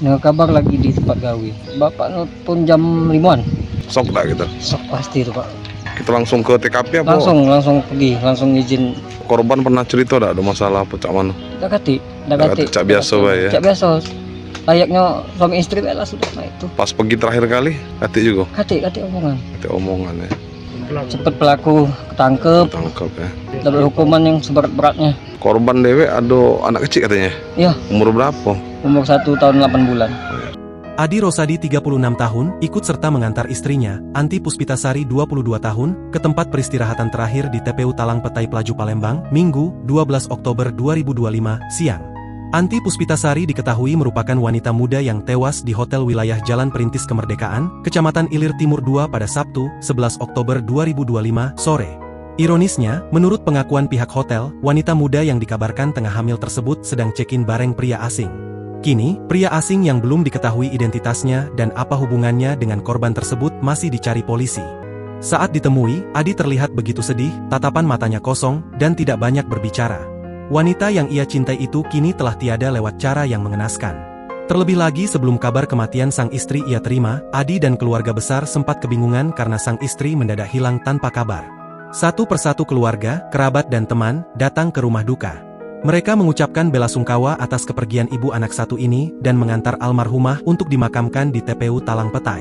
Nggak kabar lagi di tempat gawe. Bapak pun jam 5-an. Sok tak gitu? Sok pasti itu Pak. Kita langsung ke TKP apa? Langsung pergi, langsung izin. Korban pernah cerita ada masalah apa cak mana? Dak kati. Cak biasa bae ya. Cak biasa. Layaknya suami istri bae lah sudah nah itu. Pas pergi terakhir kali, kati juga. Kati omongan. Kati omongan ya. Cepet pelaku ketangkep, Tangkap ya. dapat hukuman yang seberat-beratnya. Korban dewe ada anak kecil katanya. Iya, Umur berapa? umur 1 tahun 8 bulan. Adi Rosadi 36 tahun, ikut serta mengantar istrinya, Anti Puspitasari 22 tahun, ke tempat peristirahatan terakhir di TPU Talang Petai Pelaju Palembang, Minggu, 12 Oktober 2025, siang. Anti Puspitasari diketahui merupakan wanita muda yang tewas di hotel wilayah Jalan Perintis Kemerdekaan, Kecamatan Ilir Timur 2 pada Sabtu, 11 Oktober 2025, sore. Ironisnya, menurut pengakuan pihak hotel, wanita muda yang dikabarkan tengah hamil tersebut sedang check-in bareng pria asing. Kini, pria asing yang belum diketahui identitasnya dan apa hubungannya dengan korban tersebut masih dicari polisi. Saat ditemui, Adi terlihat begitu sedih, tatapan matanya kosong, dan tidak banyak berbicara. Wanita yang ia cintai itu kini telah tiada lewat cara yang mengenaskan. Terlebih lagi sebelum kabar kematian sang istri ia terima, Adi dan keluarga besar sempat kebingungan karena sang istri mendadak hilang tanpa kabar. Satu persatu keluarga, kerabat dan teman, datang ke rumah duka. Mereka mengucapkan bela sungkawa atas kepergian ibu anak satu ini dan mengantar almarhumah untuk dimakamkan di TPU Talang Petai.